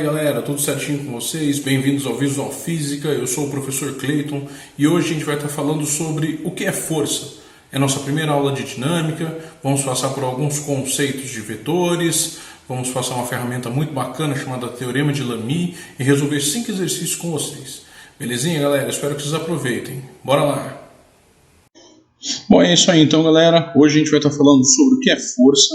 galera, tudo certinho com vocês? Bem-vindos ao Visual Física, eu sou o professor Clayton e hoje a gente vai estar falando sobre o que é força. É a nossa primeira aula de dinâmica, vamos passar por alguns conceitos de vetores, vamos passar uma ferramenta muito bacana chamada Teorema de Lamy e resolver 5 exercícios com vocês. Belezinha, galera? Espero que vocês aproveitem. Bora lá! Bom, é isso aí então, galera. Hoje a gente vai estar falando sobre o que é força.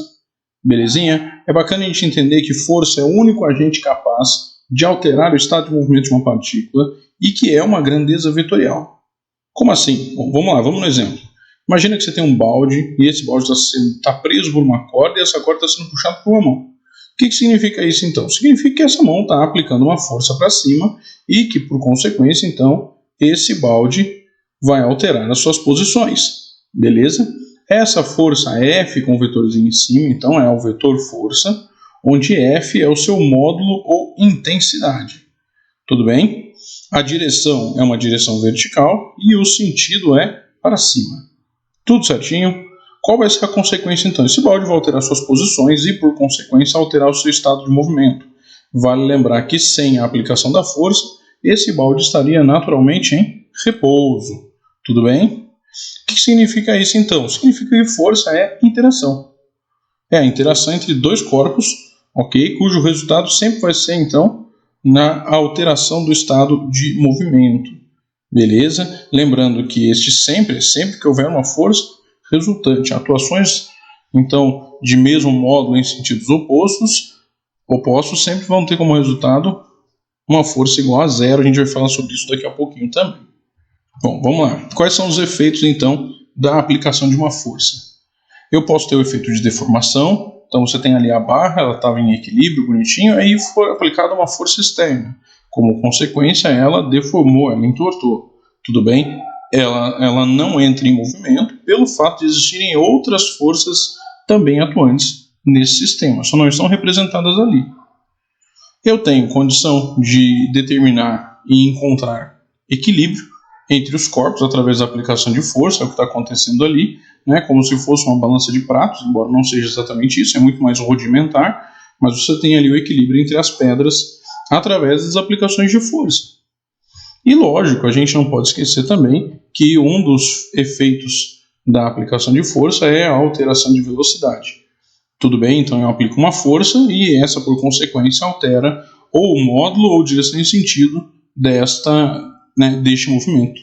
Belezinha? É bacana a gente entender que força é o único agente capaz de alterar o estado de movimento de uma partícula e que é uma grandeza vetorial. Como assim? Bom, vamos lá, vamos no exemplo. Imagina que você tem um balde e esse balde está preso por uma corda e essa corda está sendo puxada por uma mão. O que significa isso então? Significa que essa mão está aplicando uma força para cima e que, por consequência, então, esse balde vai alterar as suas posições. Beleza? Essa força F com o vetorzinho em cima, então, é o vetor força, onde F é o seu módulo ou intensidade. Tudo bem? A direção é uma direção vertical e o sentido é para cima. Tudo certinho? Qual vai ser a consequência, então? Esse balde vai alterar suas posições e, por consequência, alterar o seu estado de movimento. Vale lembrar que, sem a aplicação da força, esse balde estaria naturalmente em repouso. Tudo bem? O que significa isso então? Significa que força é interação. É a interação entre dois corpos, ok? Cujo resultado sempre vai ser então na alteração do estado de movimento. Beleza? Lembrando que este sempre que houver uma força resultante, atuações então de mesmo módulo em sentidos opostos sempre vão ter como resultado uma força igual a zero. A gente vai falar sobre isso daqui a pouquinho também. Bom, vamos lá. Quais são os efeitos, então, da aplicação de uma força? Eu posso ter o efeito de deformação. Então, você tem ali a barra, ela estava em equilíbrio, bonitinho, aí foi aplicada uma força externa. Como consequência, ela deformou, ela entortou. Tudo bem? Ela não entra em movimento pelo fato de existirem outras forças também atuantes nesse sistema, só não estão representadas ali. Eu tenho condição de determinar e encontrar equilíbrio entre os corpos através da aplicação de força, é o que está acontecendo ali, né? Como se fosse uma balança de pratos, embora não seja exatamente isso, é muito mais rudimentar, mas você tem ali o equilíbrio entre as pedras através das aplicações de força. E lógico, a gente não pode esquecer também que um dos efeitos da aplicação de força é a alteração de velocidade. Tudo bem? Então eu aplico uma força e essa, por consequência, altera ou o módulo ou direção e sentido deste movimento.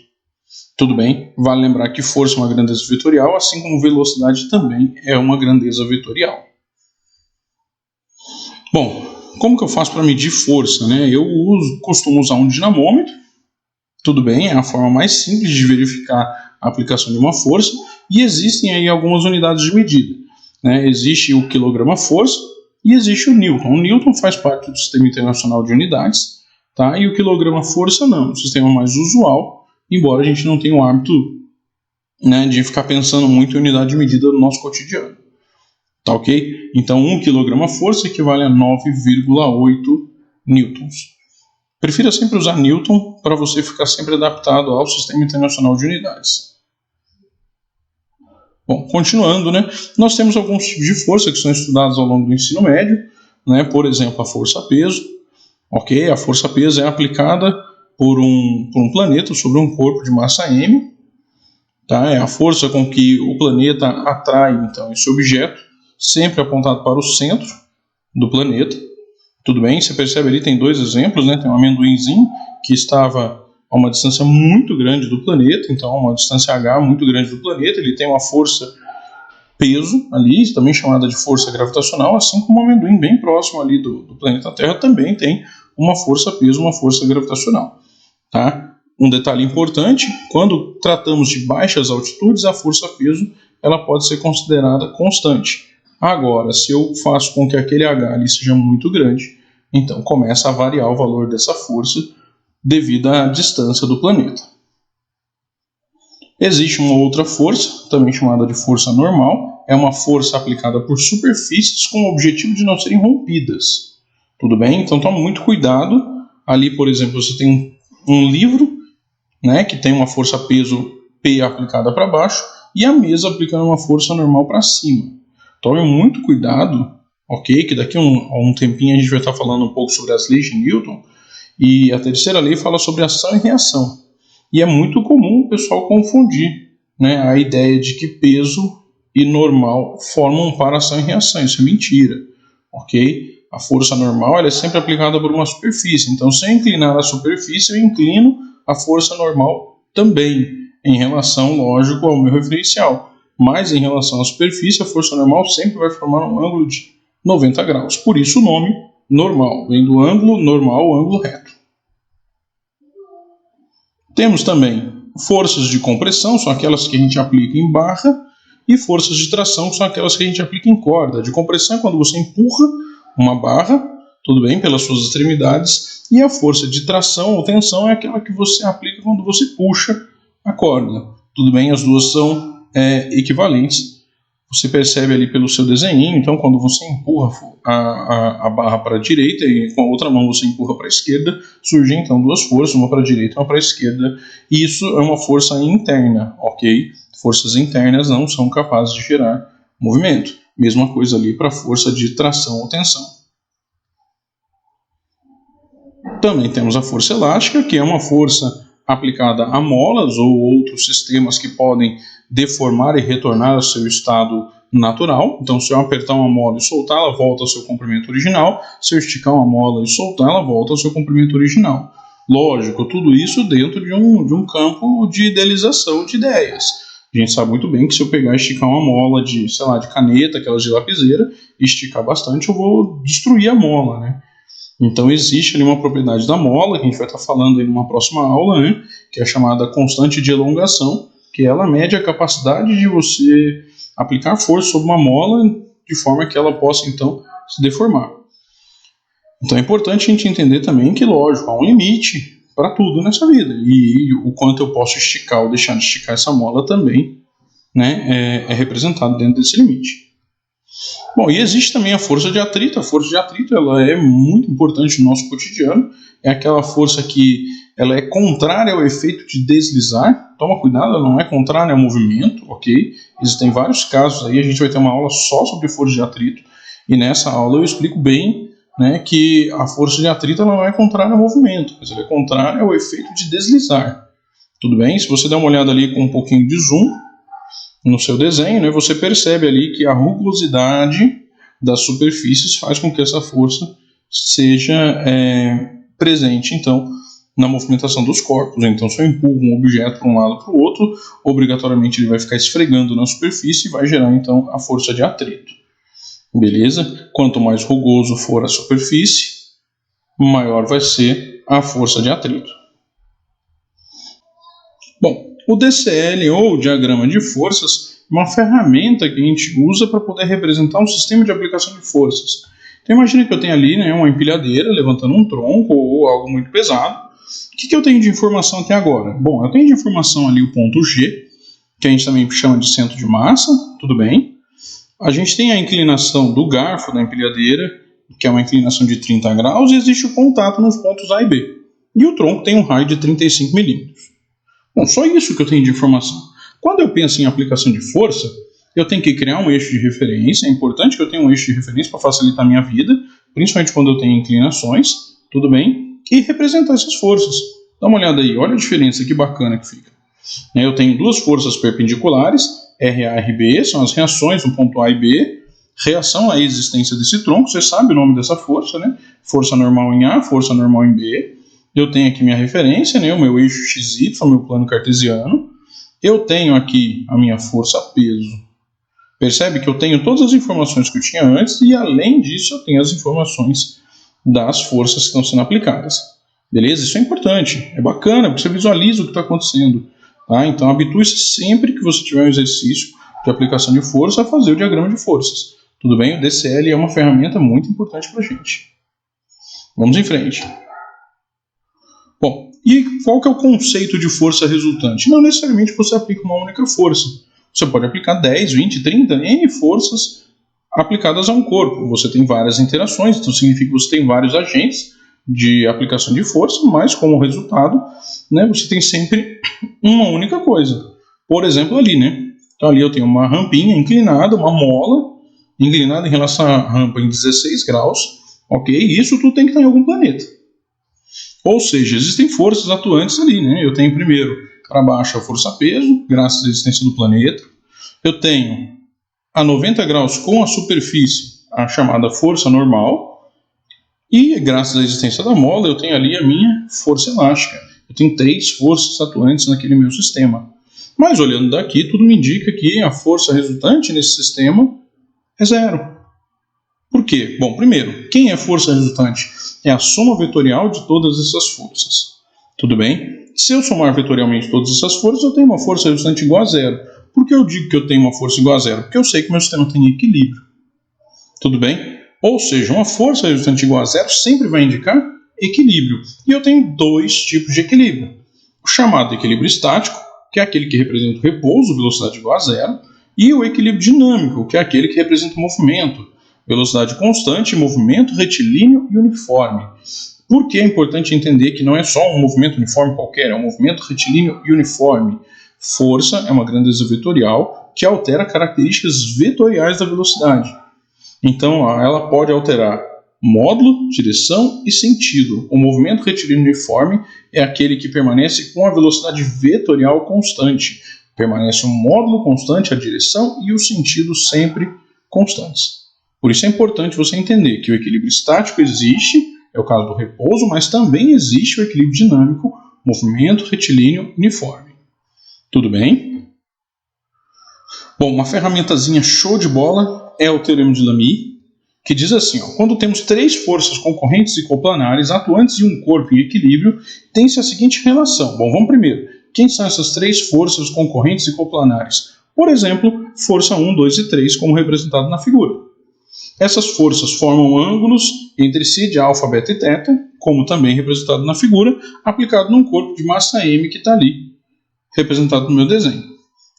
Tudo bem? Vale lembrar que força é uma grandeza vetorial, assim como velocidade também é uma grandeza vetorial. Bom, como que eu faço para medir força, né? Eu costumo usar um dinamômetro. Tudo bem? É a forma mais simples de verificar a aplicação de uma força e existem aí algumas unidades de medida. Né? Existe o quilograma-força e existe o Newton. O Newton faz parte do Sistema Internacional de Unidades, tá? E o quilograma-força não, é um sistema mais usual, embora a gente não tenha o hábito, né, de ficar pensando muito em unidade de medida no nosso cotidiano. Tá ok? Então 1 quilograma-força equivale a 9,8 newtons. Prefira sempre usar Newton para você ficar sempre adaptado ao Sistema Internacional de Unidades. Bom, continuando, né, nós temos alguns tipos de força que são estudados ao longo do ensino médio, né, por exemplo, a força-peso. Ok? A força-peso é aplicada por um planeta sobre um corpo de massa m. Tá? É a força com que o planeta atrai então, esse objeto, sempre apontado para o centro do planeta. Tudo bem? Você percebe ali, tem dois exemplos, né? Tem um amendoinzinho que estava a uma distância muito grande do planeta, então uma distância h muito grande do planeta, ele tem uma força peso ali, também chamada de força gravitacional, assim como o amendoim bem próximo ali do planeta Terra também tem uma força peso, uma força gravitacional. Tá? Um detalhe importante, quando tratamos de baixas altitudes, a força peso ela pode ser considerada constante. Agora, se eu faço com que aquele H ali seja muito grande, então começa a variar o valor dessa força devido à distância do planeta. Existe uma outra força, também chamada de força normal, é uma força aplicada por superfícies com o objetivo de não serem rompidas. Tudo bem? Então tome muito cuidado. Ali, por exemplo, você tem um livro, né, que tem uma força peso P aplicada para baixo e a mesa aplicando uma força normal para cima. Tome muito cuidado ok? Que daqui a um tempinho a gente vai estar falando um pouco sobre as leis de Newton. E a terceira lei fala sobre ação e reação. E é muito comum o pessoal confundir, né, a ideia de que peso e normal formam um par ação e reação. Isso é mentira, ok? A força normal ela é sempre aplicada por uma superfície. Então, se eu inclinar a superfície, eu inclino a força normal também, em relação, lógico, ao meu referencial. Mas em relação à superfície, a força normal sempre vai formar um ângulo de 90 graus. Por isso o nome normal, vem do ângulo normal, ângulo reto. Temos também forças de compressão, são aquelas que a gente aplica em barra, e forças de tração, que são aquelas que a gente aplica em corda. De compressão é quando você empurra uma barra, tudo bem, pelas suas extremidades, e a força de tração ou tensão é aquela que você aplica quando você puxa a corda. Tudo bem, as duas são equivalentes. Você percebe ali pelo seu desenho, então quando você empurra a barra para a direita e com a outra mão você empurra para a esquerda, surgem então duas forças, uma para a direita e uma para a esquerda, e isso é uma força interna, ok? Forças internas não são capazes de gerar movimento. Mesma coisa ali para a força de tração ou tensão. Também temos a força elástica, que é uma força aplicada a molas ou outros sistemas que podem deformar e retornar ao seu estado natural. Então, se eu apertar uma mola e soltar, ela volta ao seu comprimento original. Se eu esticar uma mola e soltar, ela volta ao seu comprimento original. Lógico, tudo isso dentro de um campo de idealização de ideias. A gente sabe muito bem que se eu pegar e esticar uma mola de, sei lá, de caneta, aquelas de lapiseira, e esticar bastante, eu vou destruir a mola, né? Então existe ali uma propriedade da mola, que a gente vai estar falando aí numa próxima aula, né? Que é a chamada constante de elongação, que ela mede a capacidade de você aplicar força sobre uma mola de forma que ela possa, então, se deformar. Então é importante a gente entender também que, lógico, há um limite para tudo nessa vida. E o quanto eu posso esticar ou deixar de esticar essa mola também, né, é representado dentro desse limite. Bom, e existe também a força de atrito. A força de atrito ela é muito importante no nosso cotidiano. É aquela força que ela é contrária ao efeito de deslizar. Toma cuidado, ela não é contrária ao movimento, ok? Existem vários casos aí, a gente vai ter uma aula só sobre força de atrito. E nessa aula eu explico bem, né, que a força de atrito ela não é contrária ao movimento, mas ela é contrária ao efeito de deslizar. Tudo bem? Se você der uma olhada ali com um pouquinho de zoom no seu desenho, né, você percebe ali que a rugosidade das superfícies faz com que essa força seja presente, então, na movimentação dos corpos. Então, se eu empurro um objeto para um lado para o outro, obrigatoriamente ele vai ficar esfregando na superfície e vai gerar, então, a força de atrito. Beleza? Quanto mais rugoso for a superfície, maior vai ser a força de atrito. Bom, o DCL, ou diagrama de forças, é uma ferramenta que a gente usa para poder representar um sistema de aplicação de forças. Então imagina que eu tenho ali, né, uma empilhadeira levantando um tronco ou algo muito pesado. O que eu tenho de informação até agora? Bom, eu tenho de informação ali o ponto G, que a gente também chama de centro de massa, tudo bem. A gente tem a inclinação do garfo da empilhadeira, que é uma inclinação de 30 graus, e existe o contato nos pontos A e B. E o tronco tem um raio de 35 milímetros. Bom, só isso que eu tenho de informação. Quando eu penso em aplicação de força, eu tenho que criar um eixo de referência. É importante que eu tenha um eixo de referência para facilitar a minha vida, principalmente quando eu tenho inclinações, tudo bem? E representar essas forças. Dá uma olhada aí, olha a diferença, que bacana que fica. Eu tenho duas forças perpendiculares, RA e RB, são as reações no ponto A e B, reação à existência desse tronco, você sabe o nome dessa força, né? Força normal em A, força normal em B. Eu tenho aqui minha referência, né? O meu eixo XY, o meu plano cartesiano. Eu tenho aqui a minha força peso. Percebe que eu tenho todas as informações que eu tinha antes e, além disso, eu tenho as informações das forças que estão sendo aplicadas. Beleza? Isso é importante, é bacana, porque você visualiza o que está acontecendo. Tá? Então, habitue-se sempre que você tiver um exercício de aplicação de força a fazer o diagrama de forças. Tudo bem? O DCL é uma ferramenta muito importante para a gente. Vamos em frente. Bom, e qual que é o conceito de força resultante? Não necessariamente você aplica uma única força. Você pode aplicar 10, 20, 30, N forças aplicadas a um corpo. Você tem várias interações, então significa que você tem vários agentes de aplicação de força, mas como resultado, né, você tem sempre uma única coisa. Por exemplo, ali, né? Então ali eu tenho uma rampinha inclinada, uma mola, inclinada em relação à rampa em 16 graus, ok? E isso tudo tem que estar em algum planeta. Ou seja, existem forças atuantes ali, né? Eu tenho primeiro para baixo a força-peso, graças à existência do planeta. Eu tenho a 90 graus com a superfície, a chamada força normal. E graças à existência da mola, eu tenho ali a minha força elástica. Eu tenho 3 forças atuantes naquele meu sistema. Mas olhando daqui, tudo me indica que a força resultante nesse sistema é zero. Por quê? Bom, primeiro, quem é força resultante? É a soma vetorial de todas essas forças. Tudo bem? Se eu somar vetorialmente todas essas forças, eu tenho uma força resultante igual a zero. Por que eu digo que eu tenho uma força igual a zero? Porque eu sei que meu sistema tem equilíbrio. Tudo bem? Ou seja, uma força resultante igual a zero sempre vai indicar equilíbrio. E eu tenho 2 tipos de equilíbrio. O chamado equilíbrio estático, que é aquele que representa o repouso, velocidade igual a zero, e o equilíbrio dinâmico, que é aquele que representa o movimento, velocidade constante, movimento retilíneo e uniforme. Por que é importante entender que não é só um movimento uniforme qualquer, é um movimento retilíneo e uniforme? Força é uma grandeza vetorial que altera características vetoriais da velocidade. Então, ela pode alterar módulo, direção e sentido. O movimento retilíneo uniforme é aquele que permanece com a velocidade vetorial constante. Permanece um módulo constante, a direção e o sentido sempre constantes. Por isso é importante você entender que o equilíbrio estático existe, é o caso do repouso, mas também existe o equilíbrio dinâmico, movimento retilíneo uniforme. Tudo bem? Bom, uma ferramentazinha show de bola é o Teorema de Lamy, que diz assim, quando temos 3 forças concorrentes e coplanares atuantes em um corpo em equilíbrio, tem-se a seguinte relação. Bom, vamos primeiro. Quem são essas 3 forças concorrentes e coplanares? Por exemplo, força 1, 2 e 3, como representado na figura. Essas forças formam ângulos entre si de alfa, beta e teta, como também representado na figura, aplicado num corpo de massa m que está ali, representado no meu desenho.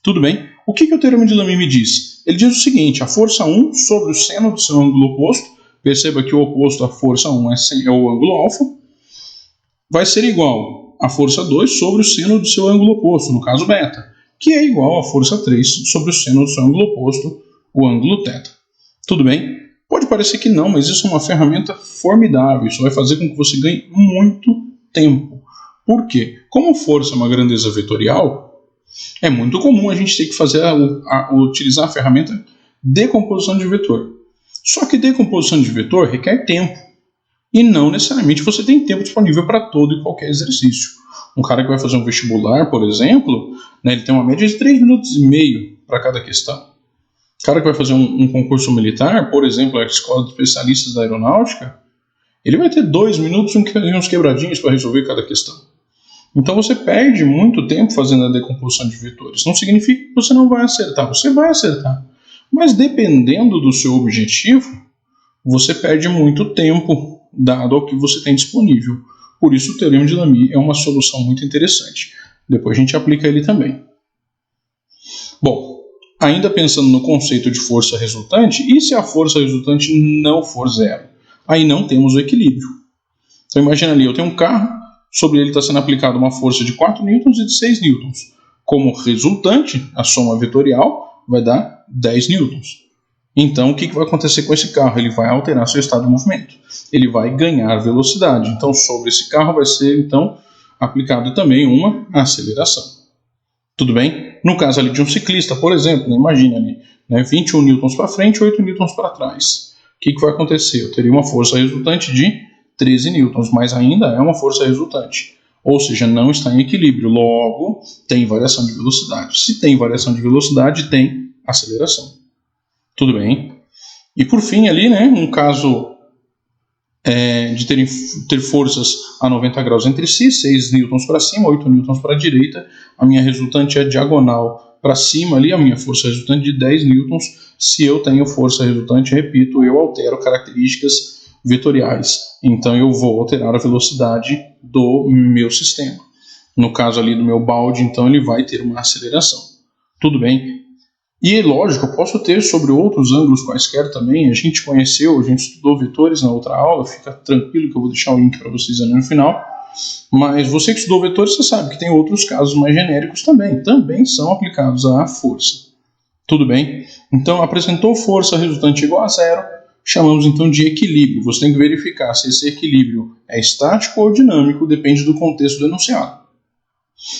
Tudo bem? O que o Teorema de Lamy me diz? Ele diz o seguinte, a força 1 sobre o seno do seu ângulo oposto, perceba que o oposto à força 1 é o ângulo alfa, vai ser igual a força 2 sobre o seno do seu ângulo oposto, no caso beta, que é igual a força 3 sobre o seno do seu ângulo oposto, o ângulo teta. Tudo bem? Pode parecer que não, mas isso é uma ferramenta formidável. Isso vai fazer com que você ganhe muito tempo. Por quê? Como força é uma grandeza vetorial, é muito comum a gente ter que utilizar a ferramenta decomposição de vetor. Só que decomposição de vetor requer tempo. E não necessariamente você tem tempo disponível para todo e qualquer exercício. Um cara que vai fazer um vestibular, por exemplo, ele tem uma média de 3 minutos e meio para cada questão. O cara que vai fazer um concurso militar, por exemplo, a escola de especialistas da aeronáutica, ele vai ter 2 minutos e uns quebradinhos para resolver cada questão. Então você perde muito tempo fazendo a decomposição de vetores. Não significa que você não vai acertar, você vai acertar. Mas dependendo do seu objetivo, você perde muito tempo dado ao que você tem disponível. Por isso o Teorema de Lamy é uma solução muito interessante. Depois a gente aplica ele também. Bom, ainda pensando no conceito de força resultante, e se a força resultante não for zero? Aí não temos o equilíbrio. Então imagina ali, eu tenho um carro, sobre ele está sendo aplicada uma força de 4 newtons e de 6 newtons. Como resultante, a soma vetorial vai dar 10 newtons. Então o que vai acontecer com esse carro? Ele vai alterar seu estado de movimento. Ele vai ganhar velocidade. Então sobre esse carro vai ser aplicado também uma aceleração. Tudo bem? No caso ali de um ciclista, por exemplo, imagina ali, 21 newtons para frente e 8 newtons para trás. O que vai acontecer? Eu teria uma força resultante de 13 newtons, mas ainda é uma força resultante. Ou seja, não está em equilíbrio. Logo, tem variação de velocidade. Se tem variação de velocidade, tem aceleração. Tudo bem? E por fim ali, um caso de ter forças a 90 graus entre si, 6 newtons para cima, 8 newtons para a direita, a minha resultante é diagonal para cima ali, a minha força resultante de 10 newtons. Se eu tenho força resultante, repito, eu altero características vetoriais. Então eu vou alterar a velocidade do meu sistema. No caso ali do meu balde, então ele vai ter uma aceleração. Tudo bem? E lógico, eu posso ter sobre outros ângulos quaisquer também. A gente conheceu, a gente estudou vetores na outra aula, fica tranquilo que eu vou deixar o link para vocês ali no final. Mas você que estudou vetores, você sabe que tem outros casos mais genéricos também. Também são aplicados à força. Tudo bem? Então, apresentou força resultante igual a zero, chamamos então de equilíbrio. Você tem que verificar se esse equilíbrio é estático ou dinâmico, depende do contexto do enunciado.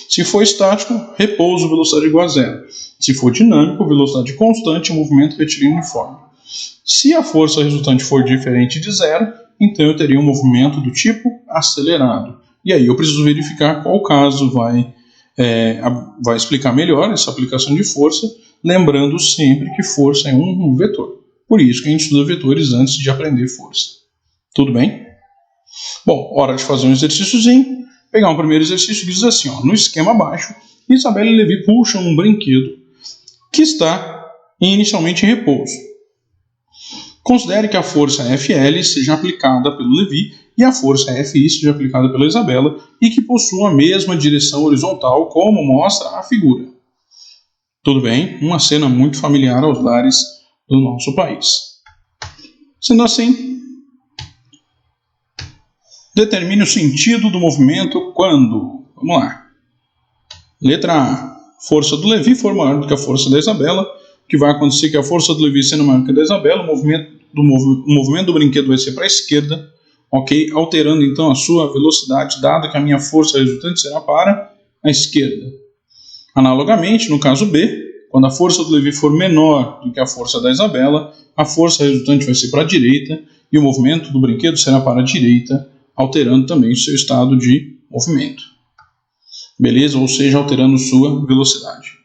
Se for estático, repouso, velocidade igual a zero. Se for dinâmico, velocidade constante, movimento retilíneo uniforme. Se a força resultante for diferente de zero, então eu teria um movimento do tipo acelerado. E aí eu preciso verificar qual caso vai explicar melhor essa aplicação de força, lembrando sempre que força é um vetor. Por isso que a gente estuda vetores antes de aprender força. Tudo bem? Bom, hora de fazer um exercíciozinho. Pegar um primeiro exercício que diz assim, ó, no esquema abaixo, Isabela e Levi puxam um brinquedo que está inicialmente em repouso. Considere que a força FL seja aplicada pelo Levi e a força FI seja aplicada pela Isabela e que possuam a mesma direção horizontal, como mostra a figura. Tudo bem? Uma cena muito familiar aos lares do nosso país. Sendo assim, determine o sentido do movimento quando... Vamos lá. Letra A. Força do Levi for maior do que a força da Isabela. O que vai acontecer é que a força do Levi sendo maior que a da Isabela, o movimento do brinquedo vai ser para a esquerda, ok? Alterando então a sua velocidade, dado que a minha força resultante será para a esquerda. Analogamente, no caso B, quando a força do Levi for menor do que a força da Isabela, a força resultante vai ser para a direita e o movimento do brinquedo será para a direita, alterando também o seu estado de movimento. Beleza? Ou seja, alterando sua velocidade.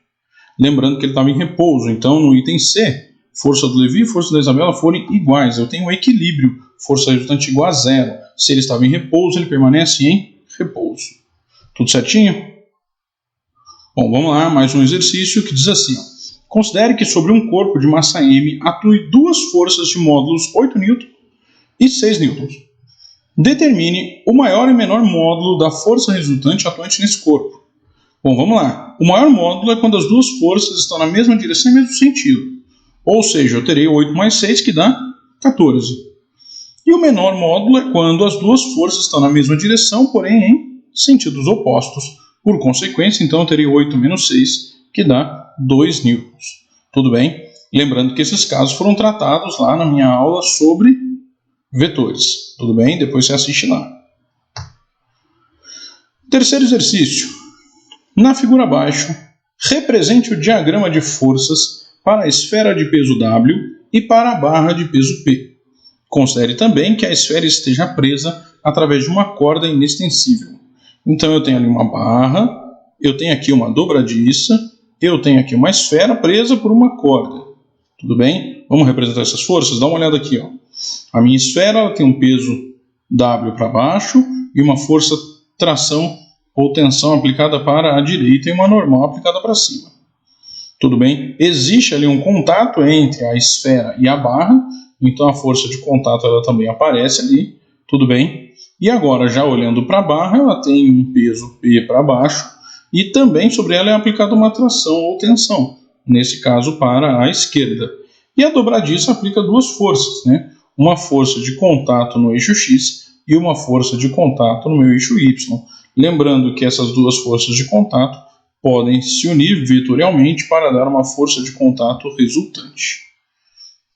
Lembrando que ele estava em repouso, então no item C, força do Levi e força da Isabela forem iguais. Eu tenho um equilíbrio, força resultante igual a zero. Se ele estava em repouso, ele permanece em repouso. Tudo certinho? Bom, vamos lá, mais um exercício que diz assim, ó. Considere que sobre um corpo de massa M atue duas forças de módulos 8 N e 6 N. Determine o maior e menor módulo da força resultante atuante nesse corpo. Bom, vamos lá. O maior módulo é quando as duas forças estão na mesma direção e mesmo sentido. Ou seja, eu terei 8 mais 6, que dá 14. E o menor módulo é quando as duas forças estão na mesma direção, porém em sentidos opostos. Por consequência, então, eu terei 8 menos 6, que dá 2 newtons. Tudo bem? Lembrando que esses casos foram tratados lá na minha aula sobre vetores. Tudo bem? Depois você assiste lá. Terceiro exercício. Na figura abaixo, represente o diagrama de forças para a esfera de peso W e para a barra de peso P. Considere também que a esfera esteja presa através de uma corda inextensível. Então eu tenho ali uma barra, eu tenho aqui uma dobradiça, eu tenho aqui uma esfera presa por uma corda. Tudo bem? Vamos representar essas forças? Dá uma olhada aqui, ó. A minha esfera ela tem um peso W para baixo e uma força tração ou tensão aplicada para a direita e uma normal aplicada para cima. Tudo bem? Existe ali um contato entre a esfera e a barra, então a força de contato ela também aparece ali. Tudo bem? E agora, já olhando para a barra, ela tem um peso P para baixo e também sobre ela é aplicada uma tração ou tensão, nesse caso para a esquerda. E a dobradiça aplica duas forças, né? Uma força de contato no eixo X e uma força de contato no meu eixo Y. Lembrando que essas duas forças de contato podem se unir vetorialmente para dar uma força de contato resultante.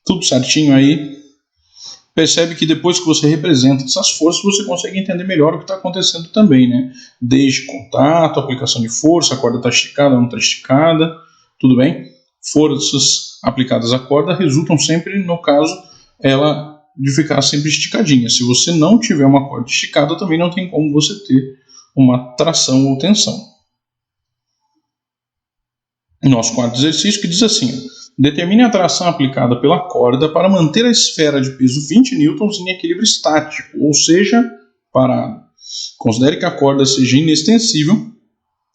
Tudo certinho aí? Percebe que depois que você representa essas forças, você consegue entender melhor o que está acontecendo também, né? Desde contato, aplicação de força, a corda está esticada ou não está esticada, tudo bem? Forças aplicadas à corda resultam sempre, no caso, ela de ficar sempre esticadinha. Se você não tiver uma corda esticada, também não tem como você ter uma tração ou tensão. Nosso quarto exercício que diz assim: determine a tração aplicada pela corda para manter a esfera de peso 20 newtons em equilíbrio estático, ou seja, parado. Considere que a corda seja inextensível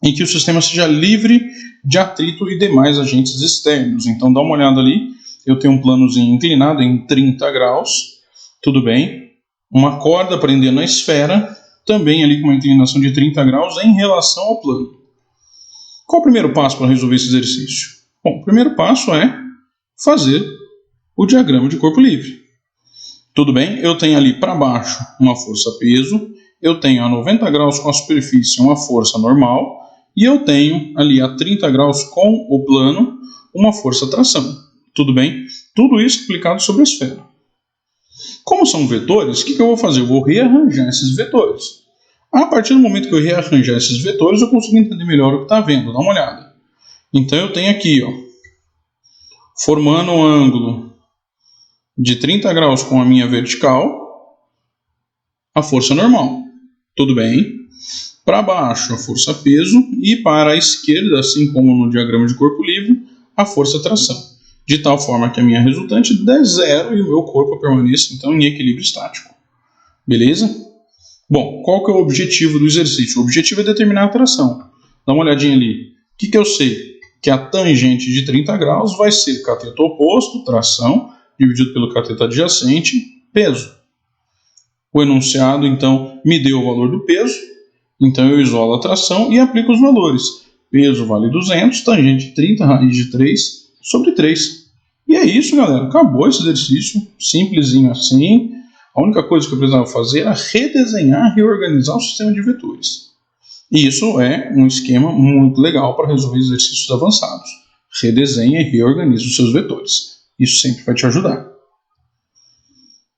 e que o sistema seja livre de atrito e demais agentes externos. Então dá uma olhada ali, eu tenho um planozinho inclinado em 30 graus, tudo bem? Uma corda prendendo a esfera, também ali com uma inclinação de 30 graus em relação ao plano. Qual o primeiro passo para resolver esse exercício? Bom, o primeiro passo é fazer o diagrama de corpo livre. Tudo bem? Eu tenho ali para baixo uma força-peso, eu tenho a 90 graus com a superfície uma força normal, e eu tenho ali a 30 graus com o plano uma força-tração. Tudo bem? Tudo isso aplicado sobre a esfera. Como são vetores, o que eu vou fazer? Eu vou rearranjar esses vetores. A partir do momento que eu rearranjar esses vetores, eu consigo entender melhor o que está vendo. Dá uma olhada. Então eu tenho aqui, formando um ângulo de 30 graus com a minha vertical, a força normal. Tudo bem? Para baixo, a força peso, e para a esquerda, assim como no diagrama de corpo livre, a força tração. De tal forma que a minha resultante dê zero e o meu corpo permaneça, então, em equilíbrio estático. Beleza? Bom, qual que é o objetivo do exercício? O objetivo é determinar a tração. Dá uma olhadinha ali. O que eu sei? Que a tangente de 30 graus vai ser cateto oposto, tração, dividido pelo cateto adjacente, peso. O enunciado, então, me deu o valor do peso, então eu isolo a tração e aplico os valores. Peso vale 200, tangente de 30, raiz de 3 sobre 3. E é isso, galera. Acabou esse exercício, simplesinho assim. A única coisa que eu precisava fazer era redesenhar, reorganizar o sistema de vetores. E isso é um esquema muito legal para resolver exercícios avançados. Redesenha e reorganiza os seus vetores. Isso sempre vai te ajudar.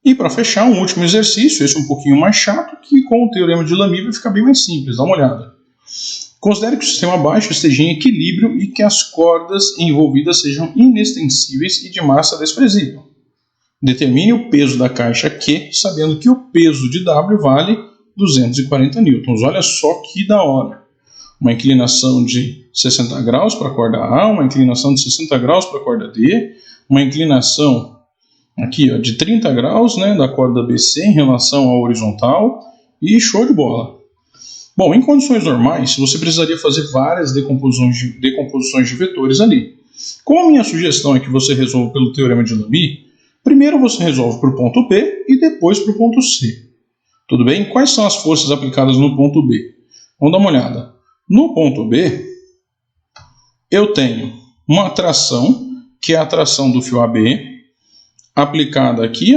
E para fechar, um último exercício, esse um pouquinho mais chato, que com o teorema de Lamy vai ficar bem mais simples. Dá uma olhada. Considere que o sistema baixo esteja em equilíbrio e que as cordas envolvidas sejam inextensíveis e de massa desprezível. Determine o peso da caixa Q, sabendo que o peso de W vale 240 newtons. Olha só que da hora. Uma inclinação de 60 graus para a corda A, uma inclinação de 60 graus para a corda D, uma inclinação aqui, de 30 graus, da corda BC em relação à horizontal, e show de bola. Bom, em condições normais, você precisaria fazer várias decomposições de vetores ali. Como a minha sugestão é que você resolva pelo teorema de Lamy, primeiro você resolve para o ponto P e depois para o ponto C. Tudo bem? Quais são as forças aplicadas no ponto B? Vamos dar uma olhada. No ponto B, eu tenho uma tração, que é a tração do fio AB, aplicada aqui,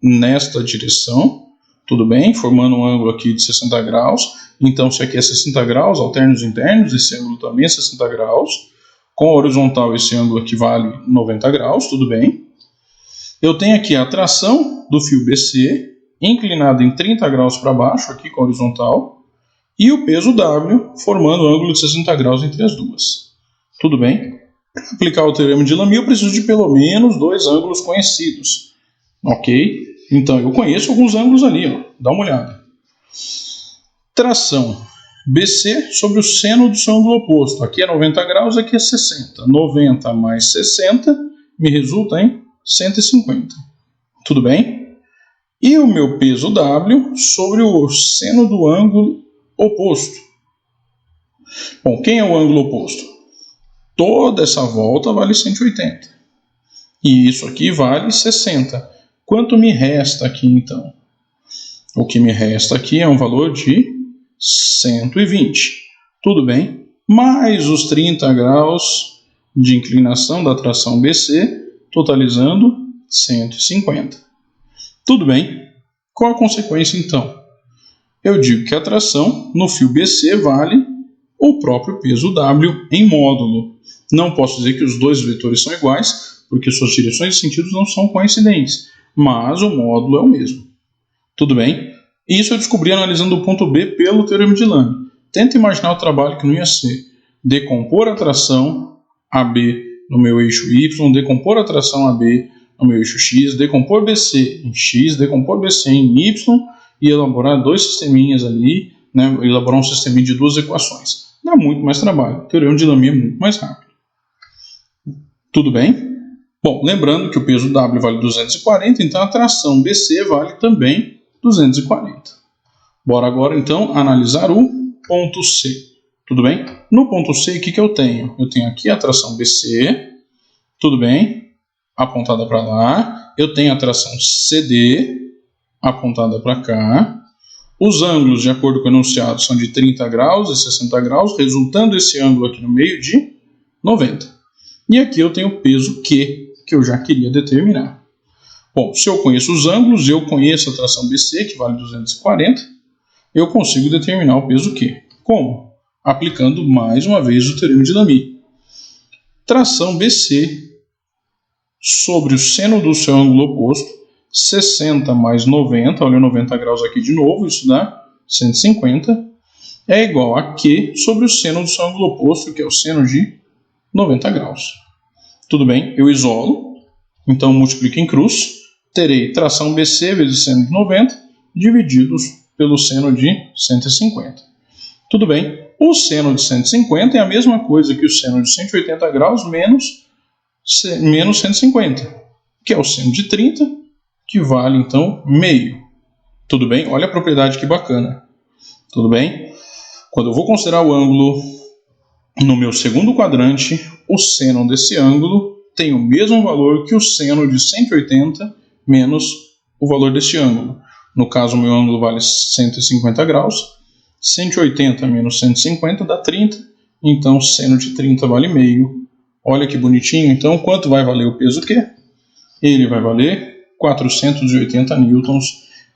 nesta direção, tudo bem? Formando um ângulo aqui de 60 graus. Então, se aqui é 60 graus, alternos internos, esse ângulo também é 60 graus. Com a horizontal, esse ângulo aqui vale 90 graus, tudo bem? Eu tenho aqui a tração do fio BC, inclinado em 30 graus para baixo, aqui com a horizontal, e o peso W, formando um ângulo de 60 graus entre as duas. Tudo bem? Para aplicar o teorema de Lamy, eu preciso de pelo menos 2 ângulos conhecidos. Ok? Então, eu conheço alguns ângulos ali, dá uma olhada. Tração BC sobre o seno do seu ângulo oposto. Aqui é 90 graus, aqui é 60. 90 mais 60 me resulta em 150. Tudo bem? E o meu peso W sobre o seno do ângulo oposto. Bom, quem é o ângulo oposto? Toda essa volta vale 180. E isso aqui vale 60. Quanto me resta aqui, então? O que me resta aqui é um valor de 120. Tudo bem? Mais os 30 graus de inclinação da tração BC, totalizando 150. Tudo bem? Qual a consequência, então? Eu digo que a tração no fio BC vale o próprio peso W em módulo. Não posso dizer que os dois vetores são iguais, porque suas direções e sentidos não são coincidentes, mas o módulo é o mesmo. Tudo bem? Isso eu descobri analisando o ponto B pelo teorema de Lamy. Tenta imaginar o trabalho que não ia ser decompor a tração AB no meu eixo Y, decompor a tração AB no meu eixo X, decompor BC em X, decompor BC em Y e elaborar dois sisteminhas ali, elaborar um sisteminha de duas equações. Dá muito mais trabalho. O teorema de Lamy é muito mais rápido. Tudo bem? Bom, lembrando que o peso W vale 240, então a tração BC vale também 240. Bora agora, então, analisar o ponto C. Tudo bem? No ponto C, o que eu tenho? Eu tenho aqui a tração BC, tudo bem? Apontada para lá. Eu tenho a tração CD, apontada para cá. Os ângulos, de acordo com o enunciado, são de 30 graus e 60 graus, resultando esse ângulo aqui no meio de 90. E aqui eu tenho o peso Q, que eu já queria determinar. Bom, se eu conheço os ângulos, eu conheço a tração BC, que vale 240, eu consigo determinar o peso Q. Como? Aplicando mais uma vez o teorema de Lamy. tração BC sobre o seno do seu ângulo oposto, 60 mais 90, olha 90 graus aqui de novo, isso dá 150, é igual a Q sobre o seno do seu ângulo oposto, que é o seno de 90 graus. Tudo bem? Eu isolo, então multiplico em cruz, terei tração BC vezes seno de 90, divididos pelo seno de 150. Tudo bem? O seno de 150 é a mesma coisa que o seno de 180 graus menos 150, que é o seno de 30, que vale, então, meio. Tudo bem? Olha a propriedade que bacana. Tudo bem? Quando eu vou considerar o ângulo no meu segundo quadrante, o seno desse ângulo tem o mesmo valor que o seno de 180 menos o valor desse ângulo. No caso, o meu ângulo vale 150 graus. 180 menos 150 dá 30. Então, seno de 30 vale meio. Olha que bonitinho. Então, quanto vai valer o peso Q? Ele vai valer 480 newtons.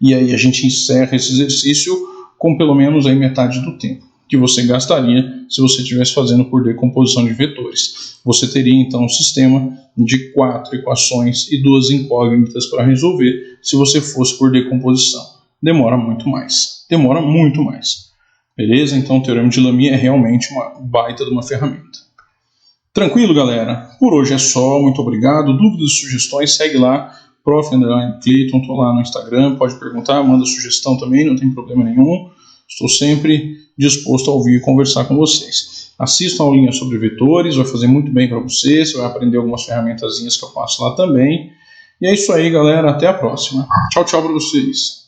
E aí a gente encerra esse exercício com pelo menos aí metade do tempo que você gastaria se você estivesse fazendo por decomposição de vetores. Você teria então um sistema de 4 equações e 2 incógnitas para resolver se você fosse por decomposição. Demora muito mais. Demora muito mais. Beleza? Então o Teorema de Lamy é realmente uma baita de uma ferramenta. Tranquilo, galera? Por hoje é só. Muito obrigado. Dúvidas e sugestões, segue lá. Prof. Clayton, estou lá no Instagram. Pode perguntar, manda sugestão também, não tem problema nenhum. Estou sempre disposto a ouvir e conversar com vocês. Assistam a aulinha sobre vetores, vai fazer muito bem para você. Você vai aprender algumas ferramentazinhas que eu passo lá também. E é isso aí, galera. Até a próxima. Tchau, tchau para vocês.